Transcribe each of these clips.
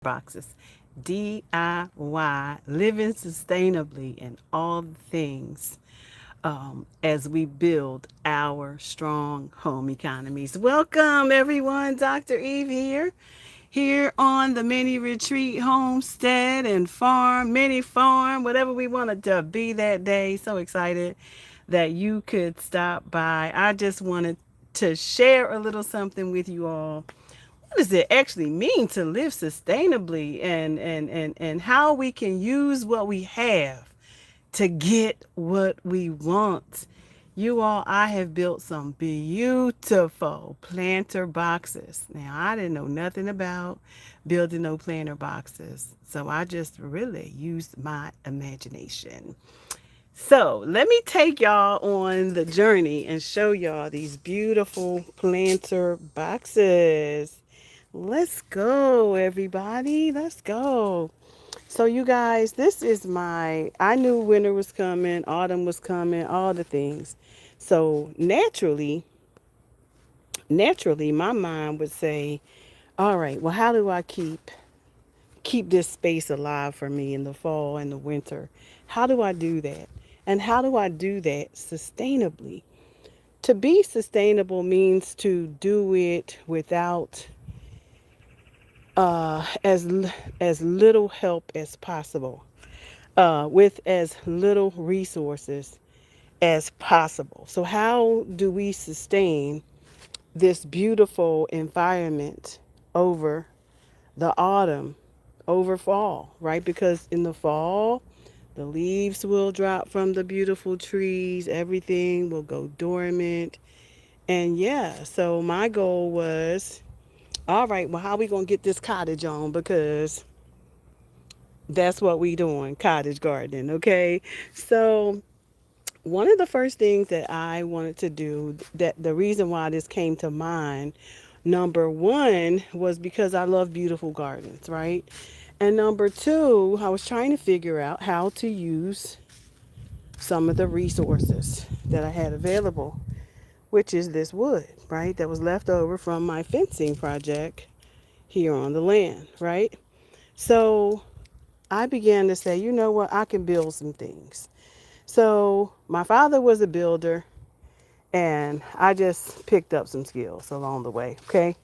boxes. DIY, living sustainably in all things as we build our strong home economies. Welcome, everyone. Dr. Eve here on the mini retreat homestead and farm, mini farm, whatever we wanted to be that day. So excited that you could stop by. I just wanted to share a little something with you all. What does it actually mean to live sustainably, and how we can use what we have to get what we want? You all, I have built some beautiful planter boxes. Now, I didn't know nothing about building no planter boxes, so I just really used my imagination. So let me take y'all on the journey and show y'all these beautiful planter boxes. Let's go, everybody. Let's go. So, you guys, this is I knew winter was coming, autumn was coming, all the things. So, naturally, my mind would say, all right, well, how do I keep this space alive for me in the fall and the winter? How do I do that? And how do I do that sustainably? To be sustainable means to do it without as little help as possible, with as little resources as possible. So, how do we sustain this beautiful environment over the autumn, over fall, right? Because in the fall, the leaves will drop from the beautiful trees, everything will go dormant. And yeah, so my goal was, all right, well, how we going to get this cottage on? Because that's what we doing, cottage gardening, okay? So one of the first things that I wanted to do, that the reason why this came to mind, number one, was because I love beautiful gardens, right? And number two, I was trying to figure out how to use some of the resources that I had available, which is this wood, right? That was left over from my fencing project here on the land, right? So I began to say, you know what, I can build some things. So my father was a builder, and I just picked up some skills along the way, okay?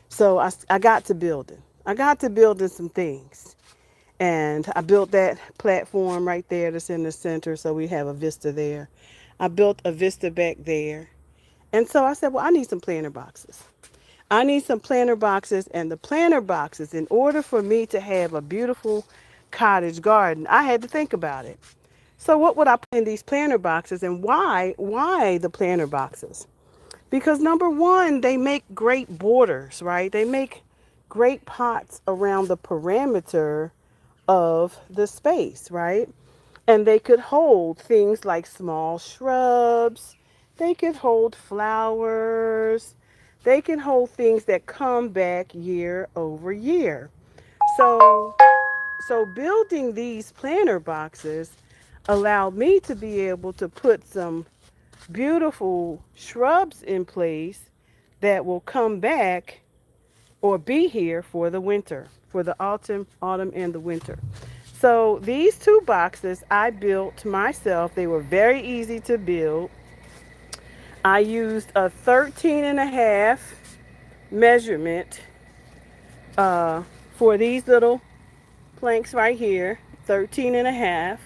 So I got to building. I got to building some things. And I built that platform right there that's in the center, so we have a vista there. I built a vista back there. And so I said, well, I need some planter boxes. I need some planter boxes, and the planter boxes, in order for me to have a beautiful cottage garden, I had to think about it. So what would I put in these planter boxes, and why the planter boxes? Because number one, they make great borders, right? They make great pots around the perimeter of the space, right? And they could hold things like small shrubs. They could hold flowers. They can hold things that come back year over year. So, so building these planter boxes allowed me to be able to put some beautiful shrubs in place that will come back or be here for the winter, for the autumn and the winter. So these two boxes I built myself. They were very easy to build. I used a 13 and a half measurement for these little planks right here. 13 and a half.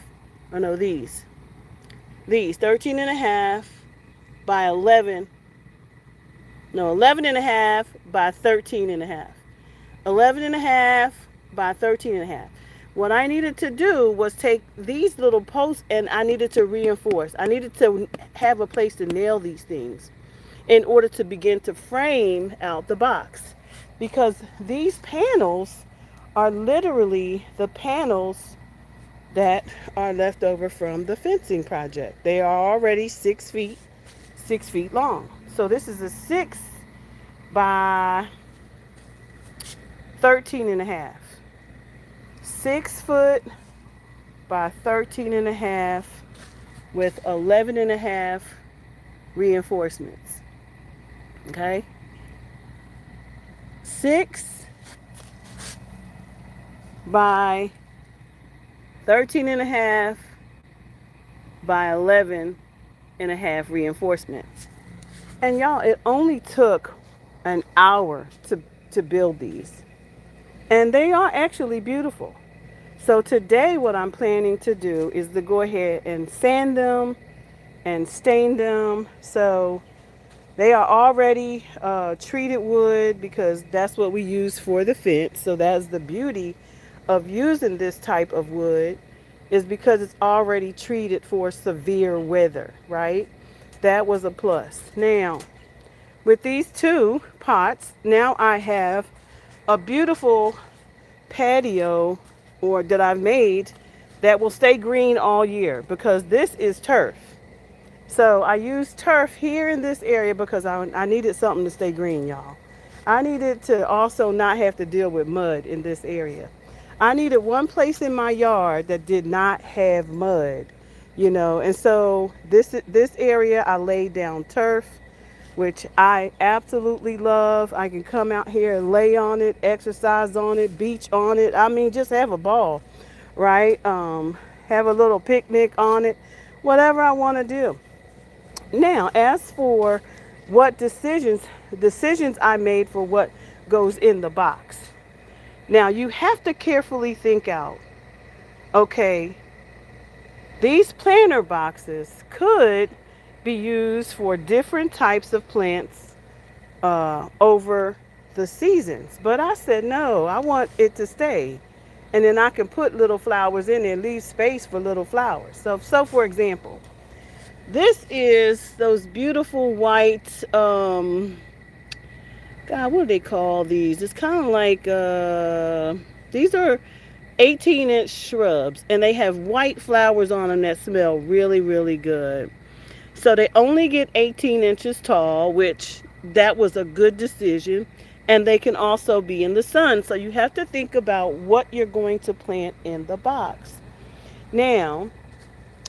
Oh no, these 13 and a half by 11. No, 11 and a half by 13 and a half. 11 and a half by 13 and a half. What I needed to do was take these little posts, and I needed to reinforce. I needed to have a place to nail these things in order to begin to frame out the box. Because these panels are literally the panels that are left over from the fencing project. They are already 6 feet long. So this is a 6 by 13 and a half. 6 foot by 13 and a half with 11 and a half reinforcements. Okay? 6 by 13 and a half by 11 and a half reinforcement. And y'all, it only took an hour to build these. And they are actually beautiful. So today what I'm planning to do is to go ahead and sand them and stain them. So they are already treated wood because that's what we use for the fence. So that's the beauty of using this type of wood, is because it's already treated for severe weather, right? That was a plus. Now, with these two pots, now I have a beautiful patio or that I've made that will stay green all year because this is turf. So I used turf here in this area because I needed something to stay green, y'all. I needed to also not have to deal with mud in this area. I needed one place in my yard that did not have mud, and so this area I laid down turf, which I absolutely love. I can come out here and lay on it, exercise on it, beach on it. I mean, just have a ball, right? Have a little picnic on it, whatever I want to do. Now, as for what decisions I made for what goes in the box. Now, you have to carefully think out, okay, these planter boxes could be used for different types of plants over the seasons. But I said, no, I want it to stay. And then I can put little flowers in there, leave space for little flowers. So for example, this is those beautiful white, God, what do they call these? It's kind of like, these are 18-inch shrubs, and they have white flowers on them that smell really, really good. So they only get 18 inches tall, which that was a good decision. And they can also be in the sun. So you have to think about what you're going to plant in the box. Now,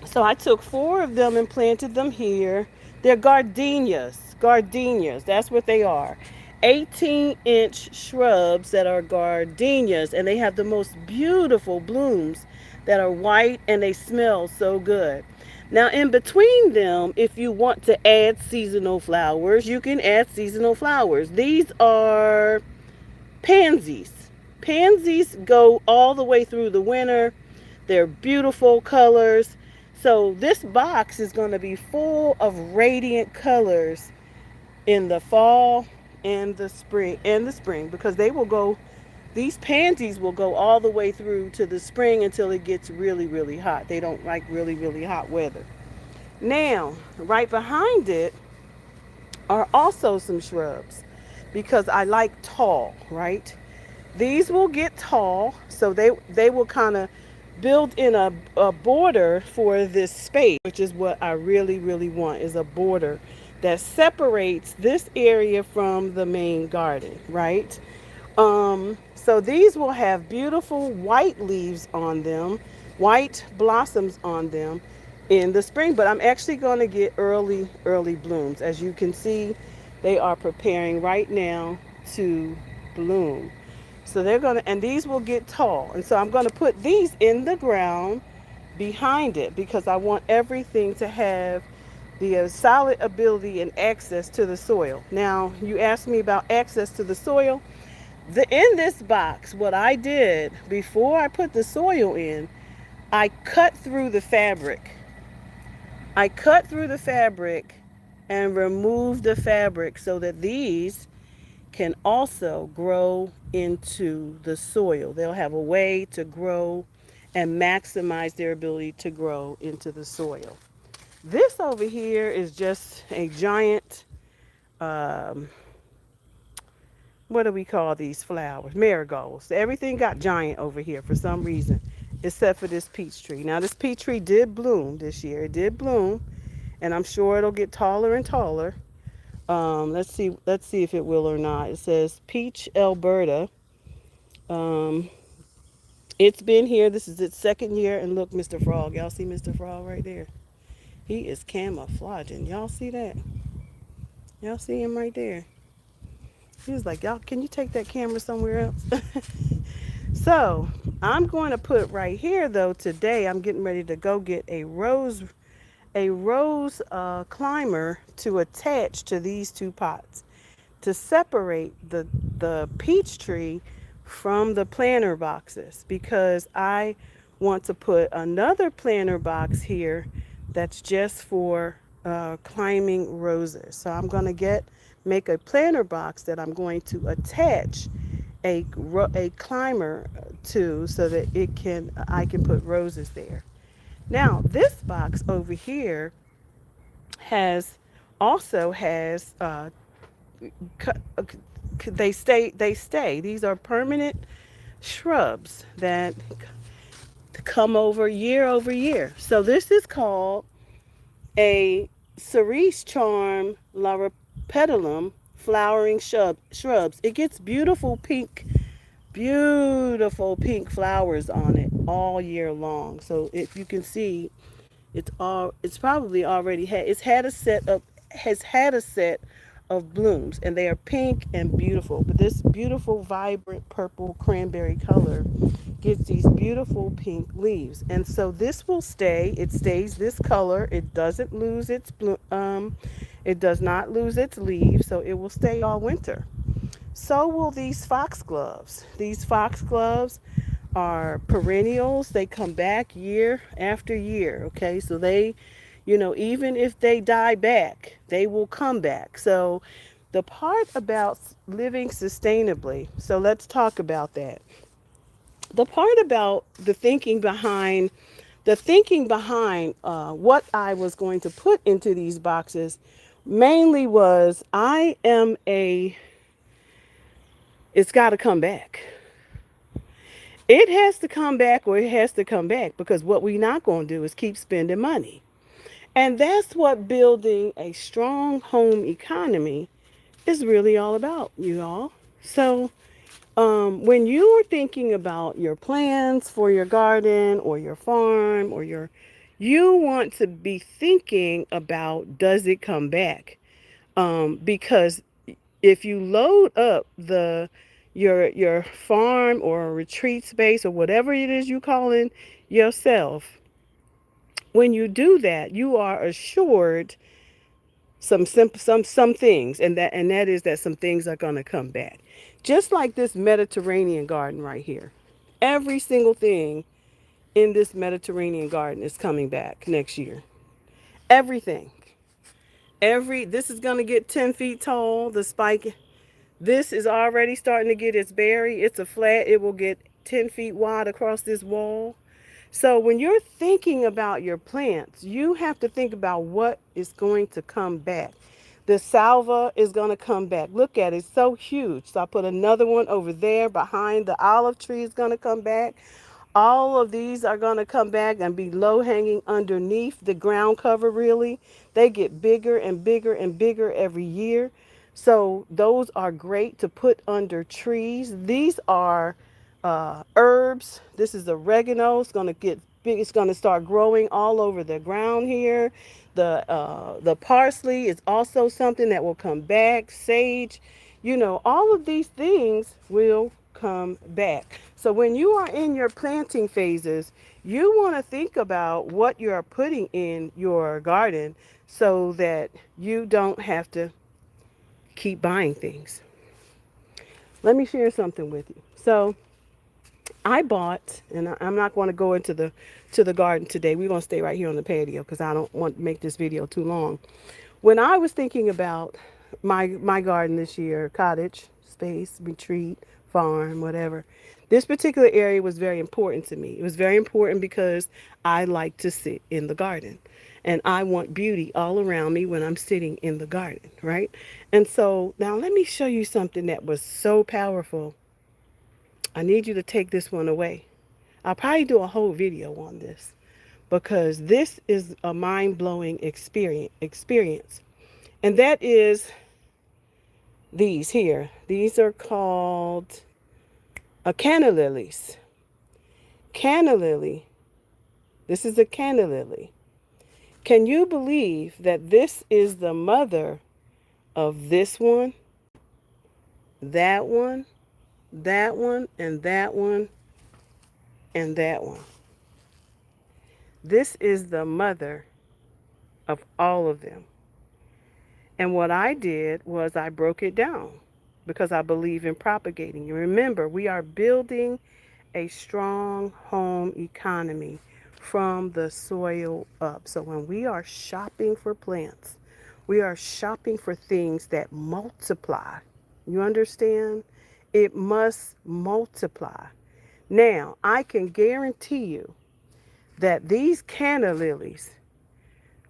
so I took four of them and planted them here. They're gardenias. Gardenias, that's what they are. 18-inch shrubs that are gardenias, and they have the most beautiful blooms that are white and they smell so good. Now, in between them, if you want to add seasonal flowers, you can add seasonal flowers. These are pansies. Pansies go all the way through the winter. They're beautiful colors. So this box is going to be full of radiant colors in the fall and the spring because they will go, these pansies will go all the way through to the spring until it gets really, really hot. They don't like really, really hot weather. Now, right behind it are also some shrubs because I like tall, right? These will get tall, so they will kind of build in a border for this space, which is what I really, really want, is a border that separates this area from the main garden, right? So these will have beautiful white leaves on them, white blossoms on them in the spring, but I'm actually going to get early, early blooms. As you can see, they are preparing right now to bloom. So they're going to, and these will get tall. And so I'm going to put these in the ground behind it because I want everything to have the solid ability and access to the soil. Now, you asked me about access to the soil. In this box, what I did before I put the soil in, I cut through the fabric. I cut through the fabric and removed the fabric so that these can also grow into the soil. They'll have a way to grow and maximize their ability to grow into the soil. This over here is just a giant, um, what do we call these flowers? Marigolds. Everything got giant over here for some reason, except for this peach tree. Now, this peach tree did bloom this year. It did bloom, and I'm sure it'll get taller and taller. Let's see if it will or not. It says Peach Alberta. Um, it's been here. This is its second year, and look, Mr. Frog. Y'all see Mr. Frog right there? He is camouflaging. Y'all see that? Y'all see him right there? He was like, y'all, can you take that camera somewhere else? So I'm going to put right here though today I'm getting ready to go get a rose climber to attach to these two pots to separate the peach tree from the planter boxes, because I want to put another planter box here that's just for climbing roses. So I'm going to make a planter box that I'm going to attach a climber to, so that I can put roses there. Now this box over here has also has they stay. These are permanent shrubs that come over year. So this is called a cerise charm loropetalum flowering shrubs. It gets beautiful pink flowers on it all year long. So if you can see, it's probably already has had a set of blooms, and they are pink and beautiful. But this beautiful vibrant purple cranberry color gives these beautiful pink leaves. And so this will stay. It stays this color. It doesn't lose its it does not lose its leaves, so it will stay all winter. So will these foxgloves. These foxgloves are perennials. They come back year after year. Okay, so even if they die back, they will come back. So the part about living sustainably, so let's talk about that. The part about the thinking behind what I was going to put into these boxes mainly was it's got to come back. It has to come back, or it has to come back, because what we're not going to do is keep spending money. And that's what building a strong home economy is really all about, you all. So, when you are thinking about your plans for your garden or your farm you want to be thinking about, does it come back? Because if you load up your farm or retreat space or whatever it is you calling yourself, when you do that, you are assured some things, and that is that some things are going to come back. Just like this Mediterranean garden right here. Every single thing in this Mediterranean garden is coming back next year. Everything. This is going to get 10 feet tall. The spike, this is already starting to get its berry. It's a flat. It will get 10 feet wide across this wall. So when you're thinking about your plants, you have to think about what is going to come back. The salva is going to come back. Look at it, it's so huge. So I put another one over there behind the olive tree is going to come back. All of these are going to come back and be low hanging underneath the ground cover, really. They get bigger and bigger and bigger every year. So those are great to put under trees. These are herbs. This is oregano. It's going to get big. It's going to start growing all over the ground here. The parsley is also something that will come back. Sage, all of these things will come back. So when you are in your planting phases, you want to think about what you are putting in your garden so that you don't have to keep buying things. Let me share something with you. So I bought, and I'm not going to go into the garden today. We're going to stay right here on the patio because I don't want to make this video too long. When I was thinking about my garden this year, cottage, space, retreat, farm, whatever, this particular area was very important to me. It was very important because I like to sit in the garden. And I want beauty all around me when I'm sitting in the garden, right? And so now let me show you something that was so powerful. I need you to take this one away. I'll probably do a whole video on this because this is a mind-blowing experience. And that is these here. These are called canna lilies. Canna lily. This is a canna lily. Can you believe that this is the mother of this one, that one, that one, and that one? and that one. This is the mother of all of them. And what I did was I broke it down because I believe in propagating. You remember, we are building a strong home economy from the soil up. So when we are shopping for plants, we are shopping for things that multiply. You understand? It must multiply. Now, I can guarantee you that these canna lilies,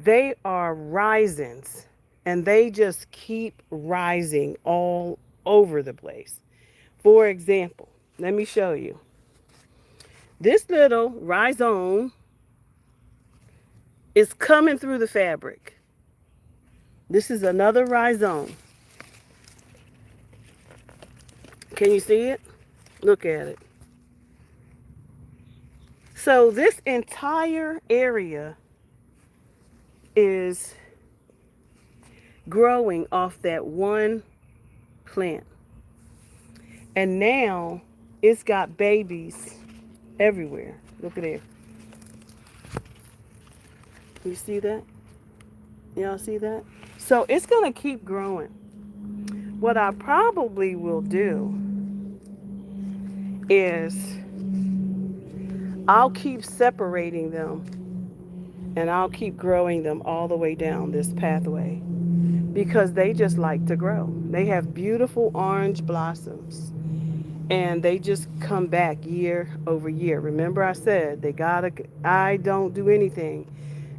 they are risings and they just keep rising all over the place. For example, let me show you. This little rhizome is coming through the fabric. This is another rhizome. Can you see it? Look at it. So this entire area is growing off that one plant. And now it's got babies everywhere. Look at it. You see that? Y'all see that? So it's going to keep growing. What I probably will do is I'll keep separating them and I'll keep growing them all the way down this pathway because they just like to grow. They have beautiful orange blossoms and they just come back year over year. Remember I said I don't do anything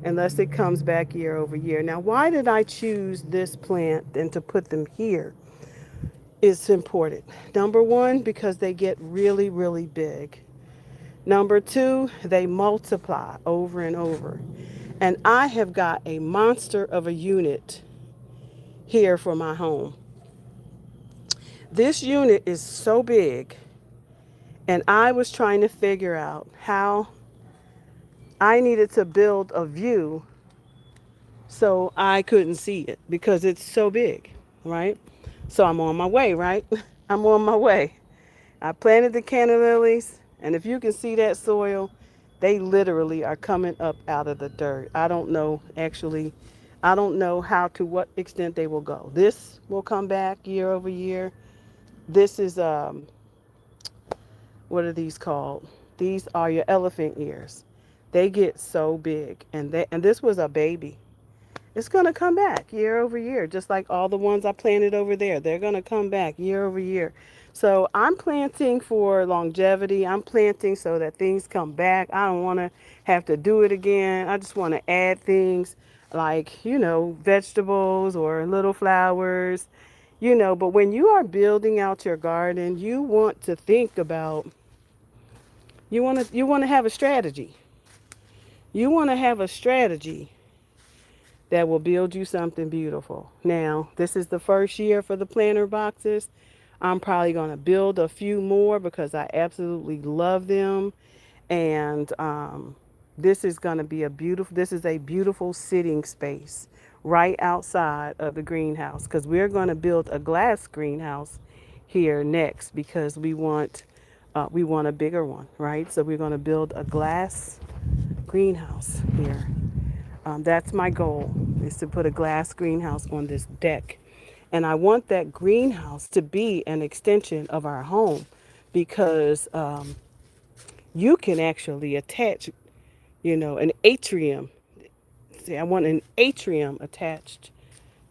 unless it comes back year over year. Now, why did I choose this plant and to put them here? Is important. Number one, because they get really, really big. Number two, they multiply over and over. And I have got a monster of a unit here for my home. This unit is so big, and I was trying to figure out how I needed to build a view so I couldn't see it because it's so big, right? So I'm on my way, right? I'm on my way. I planted the canna lilies, and if you can see that soil, they literally are coming up out of the dirt. I don't know how to what extent they will go. This will come back year over year. This is what are these called? These are your elephant ears. They get so big, and this was a baby. It's going to come back year over year, just like all the ones I planted over there. They're going to come back year over year. So I'm planting for longevity. I'm planting so that things come back. I don't want to have to do it again. I just want to add things like, vegetables or little flowers, But when you are building out your garden, you want to think about, you want to have a strategy. You want to have a strategy that will build you something beautiful. Now, this is the first year for the planter boxes. I'm probably going to build a few more because I absolutely love them. And this is going to be this is a beautiful sitting space right outside of the greenhouse because we're going to build a glass greenhouse here next because we want a bigger one, right? So we're going to build a glass greenhouse here. That's my goal, is to put a glass greenhouse on this deck. And I want that greenhouse to be an extension of our home because you can actually attach, an atrium. See, I want an atrium attached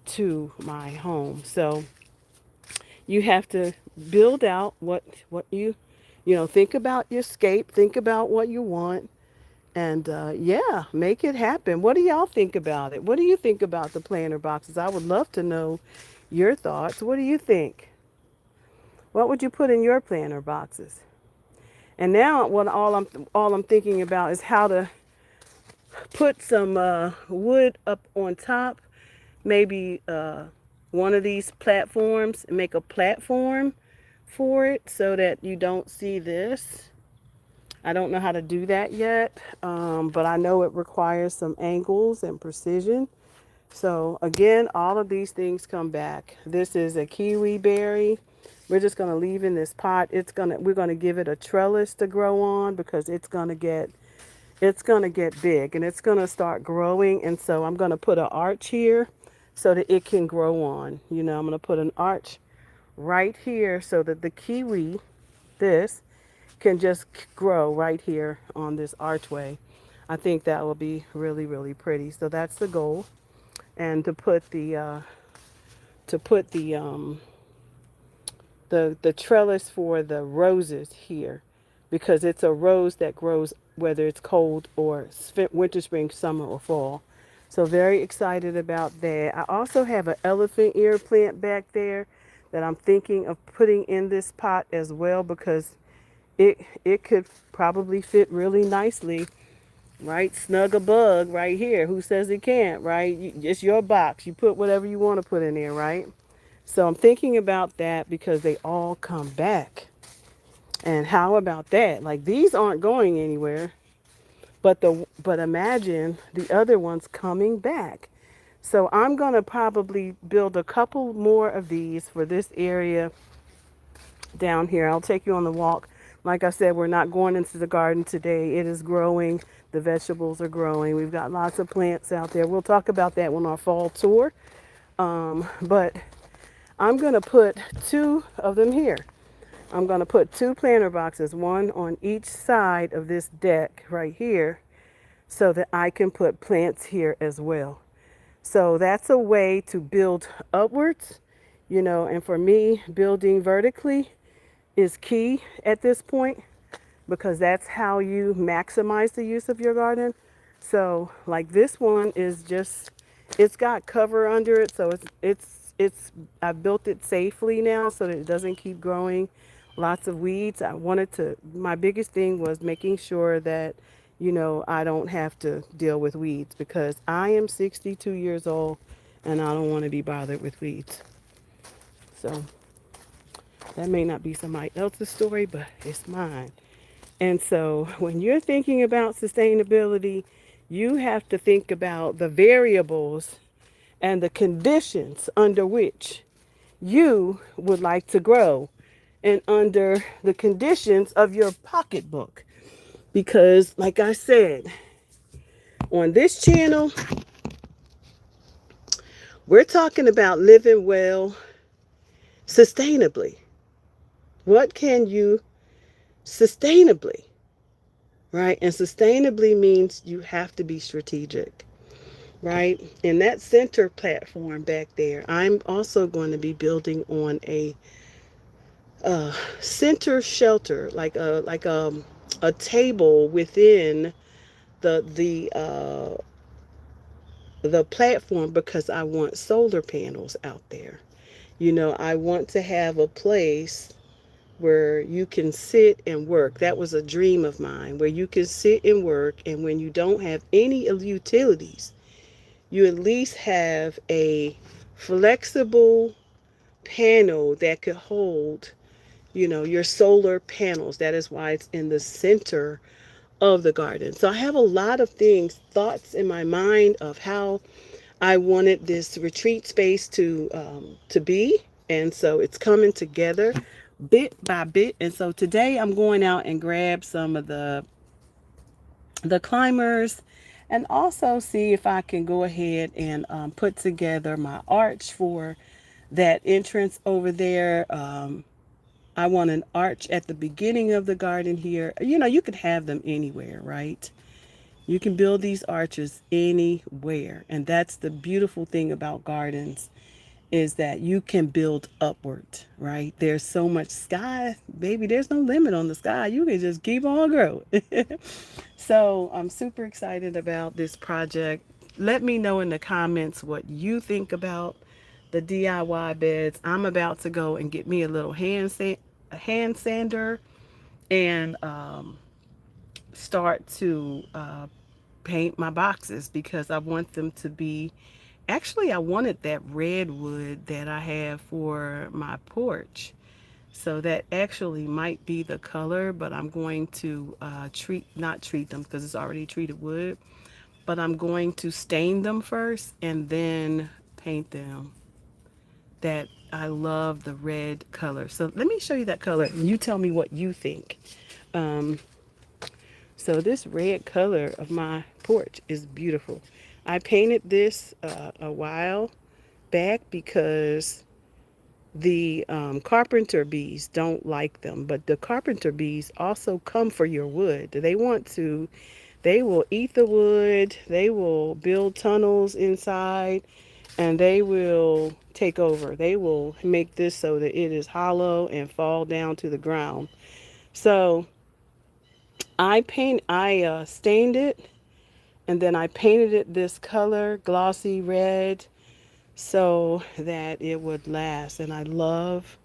to my home. So you have to build out what think about your scape, think about what you want, and yeah, make it happen. What do y'all think about it? What do you think about the planter boxes? I would love to know your thoughts. What do you think? What would you put in your planter boxes? And now, what all I'm thinking about is how to put some wood up on top. Maybe one of these platforms, and make a platform for it so that you don't see this. I don't know how to do that yet, but I know it requires some angles and precision. So again, all of these things come back. This is a kiwi berry. We're just going to leave in this pot. We're going to give it a trellis to grow on because it's going to get big and it's going to start growing. And so I'm going to put an arch here so that it can grow on. I'm going to put an arch right here so that the kiwi, this, can just grow right here on this archway. I think that will be really, really pretty. So that's the goal. And to put the trellis for the roses here, because it's a rose that grows whether it's cold or winter, spring, summer, or fall. So very excited about that. I also have an elephant ear plant back there that I'm thinking of putting in this pot as well because it could probably fit really nicely right snug a bug right here. Who says it can't, right? It's your box. You put whatever you want to put in there, right? So I'm thinking about that because they all come back. And how about that? Like these aren't going anywhere, but imagine the other ones coming back. So I'm going to probably build a couple more of these for this area down here. I'll take you on the walk. Like I said, we're not going into the garden today. It is growing. The vegetables are growing. We've got lots of plants out there. We'll talk about that on our fall tour. But I'm going to put two of them here. I'm going to put two planter boxes, one on each side of this deck right here, so that I can put plants here as well. So that's a way to build upwards, and for me, building vertically is key at this point because that's how you maximize the use of your garden. So like this one is just it's got cover under it, so it's I built it safely now so that it doesn't keep growing lots of weeds. My biggest thing was making sure that I don't have to deal with weeds because I am 62 years old and I don't want to be bothered with weeds. So that may not be somebody else's story, but it's mine. And so when you're thinking about sustainability, you have to think about the variables and the conditions under which you would like to grow and under the conditions of your pocketbook. Because, like I said, on this channel, we're talking about living well sustainably. What can you sustainably, right? And sustainably means you have to be strategic, right? In that center platform back there, I'm also going to be building on a center shelter, like a table within the the platform because I want solar panels out there. I want to have a place where you can sit and work. That was a dream of mine, where you can sit and work, and when you don't have any utilities, you at least have a flexible panel that could hold, your solar panels. That is why it's in the center of the garden. So I have a lot of thoughts in my mind of how I wanted this retreat space to be, and so it's coming together bit by bit. And so today I'm going out and grab some of the climbers, and also see if I can go ahead and put together my arch for that entrance over there. I want an arch at the beginning of the garden here. You could have them anywhere, right? You can build these arches anywhere. And that's the beautiful thing about gardens is that you can build upward, right? There's so much sky, baby. There's no limit on the sky. You can just keep on growing. So I'm super excited about this project. Let me know in the comments what you think about the DIY beds. I'm about to go and get me a little a hand sander and start to paint my boxes because I want them to be. Actually, I wanted that redwood that I have for my porch. So that actually might be the color, but I'm going to not treat them because it's already treated wood, but I'm going to stain them first and then paint them that I love the red color. So let me show you that color and you tell me what you think. Um, so this red color of my porch is beautiful. I painted this a while back because the carpenter bees don't like them, but the carpenter bees also come for your wood. They will eat the wood, they will build tunnels inside, and they will take over. They will make this so that it is hollow and fall down to the ground. So I stained it, and then I painted it this color, glossy red, so that it would last. And I love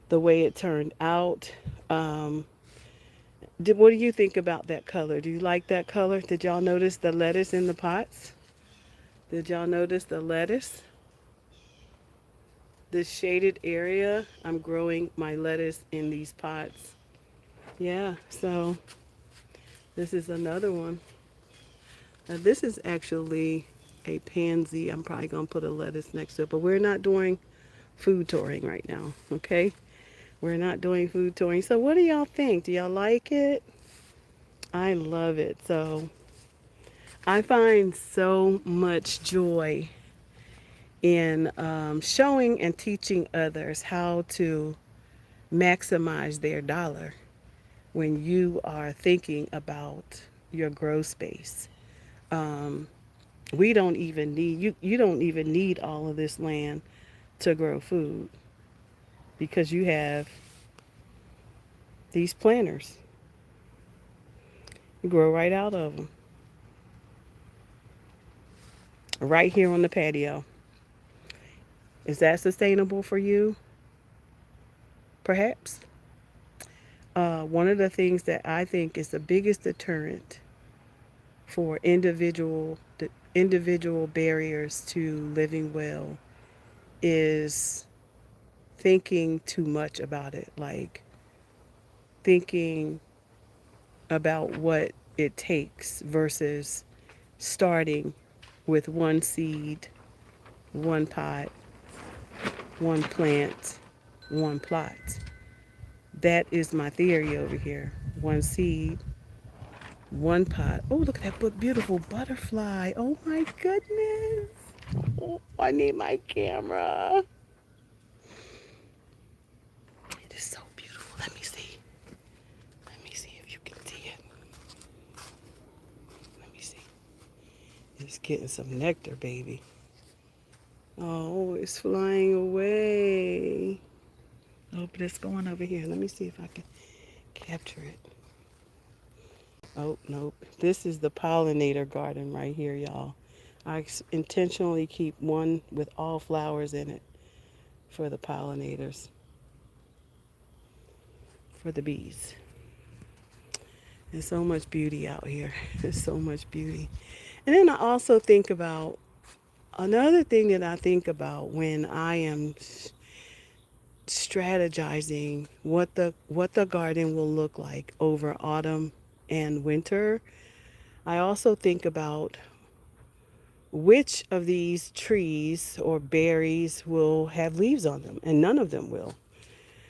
the way it turned out. Um, what do you think about that color? Do you like that color? Did y'all notice the lettuce in the pots? Did y'all notice the lettuce? This shaded area, I'm growing my lettuce in these pots. Yeah, so this is another one. This is actually a pansy. I'm probably going to put a lettuce next to it, but we're not doing food touring right now, okay? We're not doing food touring. So what do y'all think? Do y'all like it? I love it. So I find so much joy in showing and teaching others how to maximize their dollar when you are thinking about your grow space. Um, we don't even need you don't even need all of this land to grow food because you have these planters. You grow right out of them, right here on the patio. Is that sustainable for you? Perhaps. One of the things that I think is the biggest deterrent for individual barriers to living well is thinking too much about it, like thinking about what it takes versus starting with one seed, one pot, one plant, one plot. That is my theory over here. One seed, one pot. Oh, look at that beautiful butterfly. Oh my goodness. Oh, I need my camera. It is so beautiful. Let me see. Let me see if you can see it. Let me see. It's getting some nectar, baby. Oh, it's flying away. Oh, but it's going over here. Let me see if I can capture it. Oh, nope. This is the pollinator garden right here, y'all. I intentionally keep one with all flowers in it for the pollinators, for the bees. There's so much beauty out here. There's so much beauty. And then I also think about another thing that I think about when I am strategizing what the garden will look like over autumn and winter. I also think about which of these trees or berries will have leaves on them, and none of them will.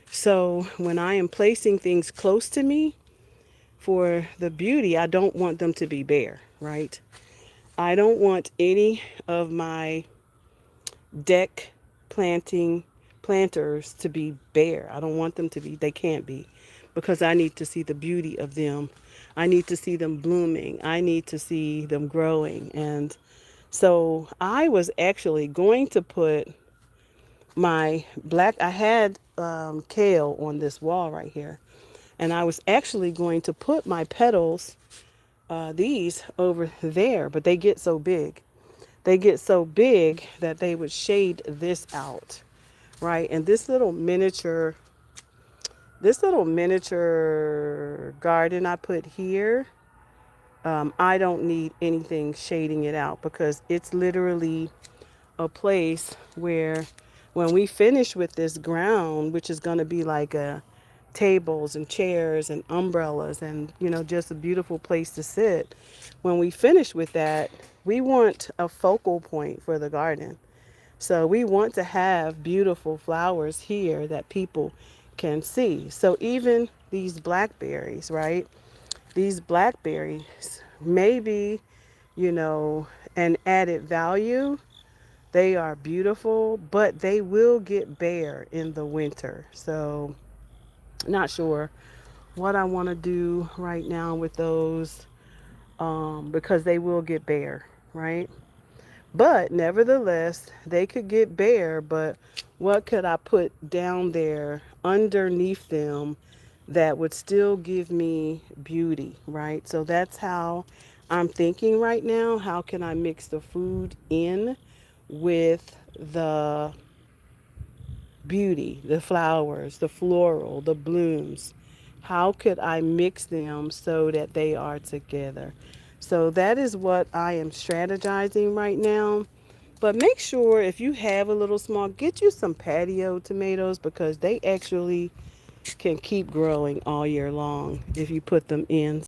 So when I am placing things close to me for the beauty, I don't want them to be bare, right? I don't want any of my deck planting planters to be bare. I don't want them to be, they can't be, because I need to see the beauty of them. I need to see them blooming. I need to see them growing. And so I was actually going to put I had kale on this wall right here. And I was actually going to put my petals, these over there, but they get so big. They get so big that they would shade this out, right? And this little miniature garden I put here, I don't need anything shading it out because it's literally a place where when we finish with this ground, which is going to be like tables and chairs and umbrellas and just a beautiful place to sit, when we finish with that, we want a focal point for the garden. So we want to have beautiful flowers here that people can see. So even these blackberries, right? These blackberries may be, you know, an added value. They are beautiful, but they will get bare in the winter. So not sure what I want to do right now with those, because they will get bare, right? But nevertheless, they could get bare, but what could I put down there underneath them that would still give me beauty, right? So that's how I'm thinking right now. How can I mix the food in with the beauty, the flowers, the floral, the blooms? How could I mix them so that they are together? So that is what I am strategizing right now. But make sure if you have a little small, get you some patio tomatoes because they actually can keep growing all year long if you put them in